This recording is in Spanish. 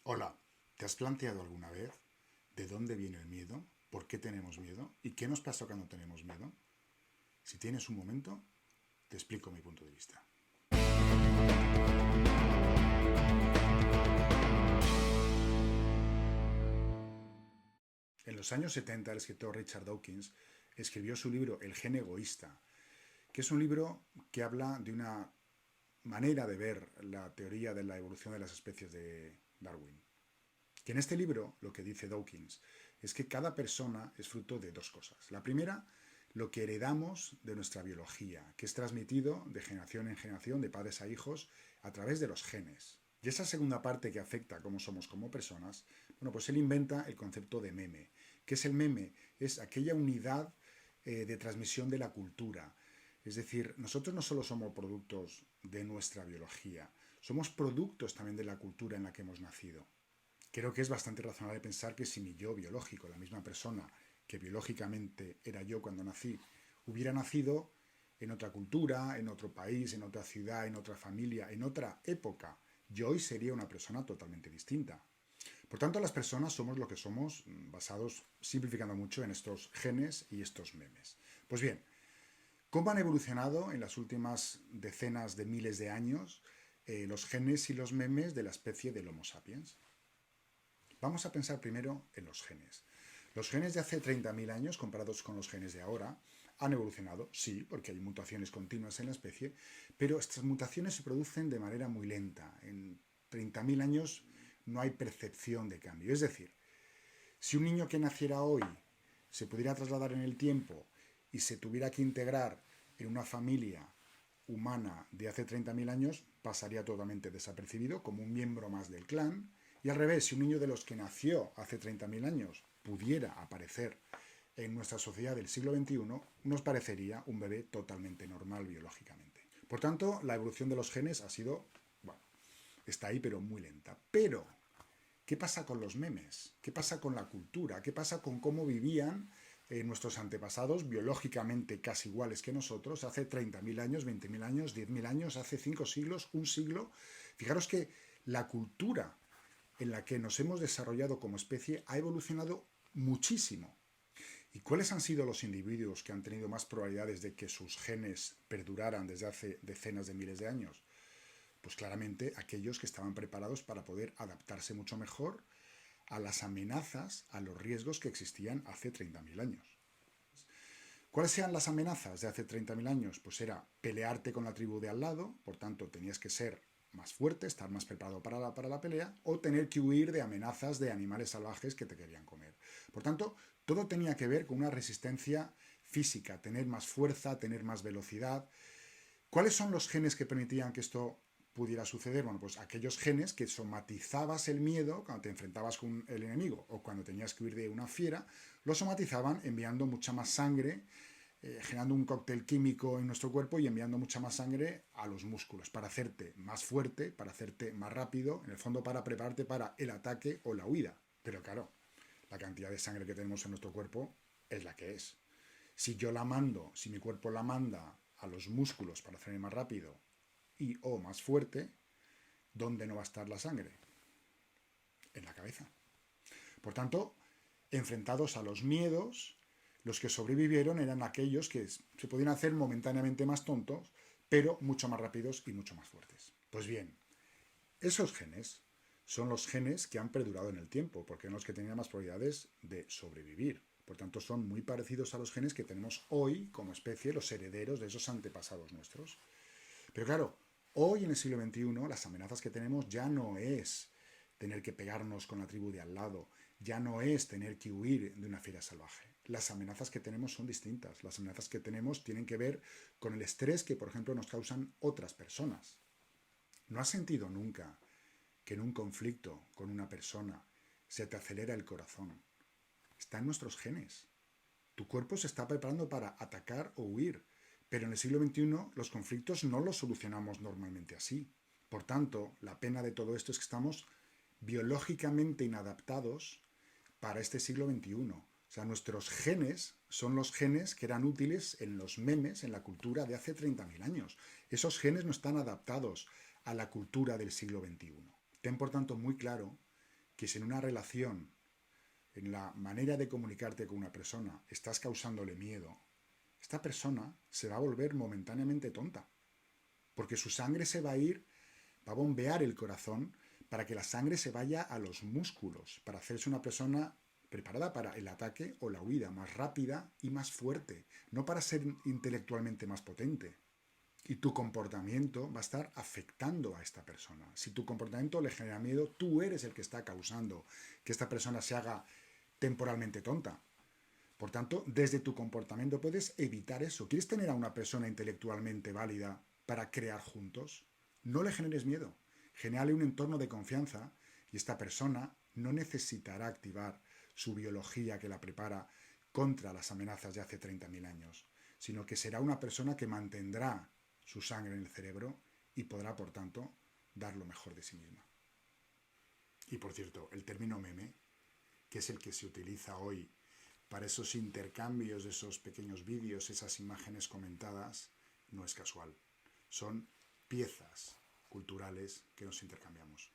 Hola, ¿te has planteado alguna vez de dónde viene el miedo? ¿Por qué tenemos miedo? ¿Y qué nos pasa cuando tenemos miedo? Si tienes un momento, te explico mi punto de vista. En los años 70, el escritor Richard Dawkins escribió su libro El gen egoísta, que es un libro que habla de una manera de ver la teoría de la evolución de las especies de Darwin. Que en este libro lo que dice Dawkins es que cada persona es fruto de dos cosas. La primera, lo que heredamos de nuestra biología, que es transmitido de generación en generación, de padres a hijos, a través de los genes. Y esa segunda parte que afecta a cómo somos como personas, bueno, pues él inventa el concepto de meme. ¿Qué es el meme? Es aquella unidad de transmisión de la cultura. Es decir, nosotros no solo somos productos de nuestra biología, somos productos también de la cultura en la que hemos nacido. Creo que es bastante razonable pensar que si mi yo biológico, la misma persona que biológicamente era yo cuando nací, hubiera nacido en otra cultura, en otro país, en otra ciudad, en otra familia, en otra época, yo hoy sería una persona totalmente distinta. Por tanto, las personas somos lo que somos, basados, simplificando mucho, en estos genes y estos memes. Pues bien, ¿cómo han evolucionado en las últimas decenas de miles de años los genes y los memes de la especie del Homo sapiens? Vamos a pensar primero en los genes. Los genes de hace 30.000 años, comparados con los genes de ahora, han evolucionado, sí, porque hay mutaciones continuas en la especie, pero estas mutaciones se producen de manera muy lenta. En 30.000 años no hay percepción de cambio. Es decir, si un niño que naciera hoy se pudiera trasladar en el tiempo y se tuviera que integrar en una familia humana de hace 30.000 años, pasaría totalmente desapercibido como un miembro más del clan. Y al revés, si un niño de los que nació hace 30.000 años pudiera aparecer en nuestra sociedad del siglo XXI, nos parecería un bebé totalmente normal biológicamente. Por tanto, la evolución de los genes ha sido, bueno, está ahí pero muy lenta. Pero ¿qué pasa con los memes? ¿Qué pasa con la cultura? ¿Qué pasa con cómo vivían nuestros antepasados biológicamente casi iguales que nosotros hace 30.000 años, 20.000 años, 10.000 años, hace 5 siglos, un siglo? Fijaros que la cultura en la que nos hemos desarrollado como especie ha evolucionado muchísimo. ¿Y cuáles han sido los individuos que han tenido más probabilidades de que sus genes perduraran desde hace decenas de miles de años? Pues claramente aquellos que estaban preparados para poder adaptarse mucho mejor a las amenazas, a los riesgos que existían hace 30.000 años. ¿Cuáles eran las amenazas de hace 30.000 años? Pues era pelearte con la tribu de al lado, por tanto tenías que ser más fuerte, estar más preparado para la pelea, o tener que huir de amenazas de animales salvajes que te querían comer. Por tanto, todo tenía que ver con una resistencia física, tener más fuerza, tener más velocidad. ¿Cuáles son los genes que permitían que esto pudiera suceder? Bueno, pues aquellos genes que somatizabas el miedo cuando te enfrentabas con el enemigo o cuando tenías que huir de una fiera, lo somatizaban enviando mucha más sangre, generando un cóctel químico en nuestro cuerpo y enviando mucha más sangre a los músculos para hacerte más fuerte, para hacerte más rápido, en el fondo para prepararte para el ataque o la huida. Pero claro, la cantidad de sangre que tenemos en nuestro cuerpo es la que es. Si yo la mando, si mi cuerpo la manda a los músculos para hacerme más rápido y o más fuerte, ¿dónde no va a estar la sangre? En la cabeza. Por tanto, enfrentados a los miedos, los que sobrevivieron eran aquellos que se podían hacer momentáneamente más tontos, pero mucho más rápidos y mucho más fuertes. Pues bien, esos genes son los genes que han perdurado en el tiempo, porque son los que tenían más probabilidades de sobrevivir. Por tanto, son muy parecidos a los genes que tenemos hoy como especie, los herederos de esos antepasados nuestros. Pero claro, hoy en el siglo XXI las amenazas que tenemos ya no es tener que pegarnos con la tribu de al lado, ya no es tener que huir de una fiera salvaje. Las amenazas que tenemos son distintas. Las amenazas que tenemos tienen que ver con el estrés que, por ejemplo, nos causan otras personas. ¿No has sentido nunca que en un conflicto con una persona se te acelera el corazón? Está en nuestros genes. Tu cuerpo se está preparando para atacar o huir, pero en el siglo XXI los conflictos no los solucionamos normalmente así. Por tanto, la pena de todo esto es que estamos biológicamente inadaptados para este siglo XXI. O sea, nuestros genes son los genes que eran útiles en los memes, en la cultura de hace 30.000 años. Esos genes no están adaptados a la cultura del siglo XXI. Ten, por tanto, muy claro que si en una relación, en la manera de comunicarte con una persona, estás causándole miedo, esta persona se va a volver momentáneamente tonta, porque su sangre se va a ir, va a bombear el corazón para que la sangre se vaya a los músculos, para hacerse una persona preparada para el ataque o la huida, más rápida y más fuerte, no para ser intelectualmente más potente. Y tu comportamiento va a estar afectando a esta persona. Si tu comportamiento le genera miedo, tú eres el que está causando que esta persona se haga temporalmente tonta. Por tanto, desde tu comportamiento puedes evitar eso. ¿Quieres tener a una persona intelectualmente válida para crear juntos? No le generes miedo. Genérale un entorno de confianza y esta persona no necesitará activar su biología que la prepara contra las amenazas de hace 30.000 años, sino que será una persona que mantendrá su sangre en el cerebro y podrá, por tanto, dar lo mejor de sí misma. Y por cierto, el término meme, que es el que se utiliza hoy para esos intercambios de esos pequeños vídeos, esas imágenes comentadas, no es casual. Son piezas culturales que nos intercambiamos.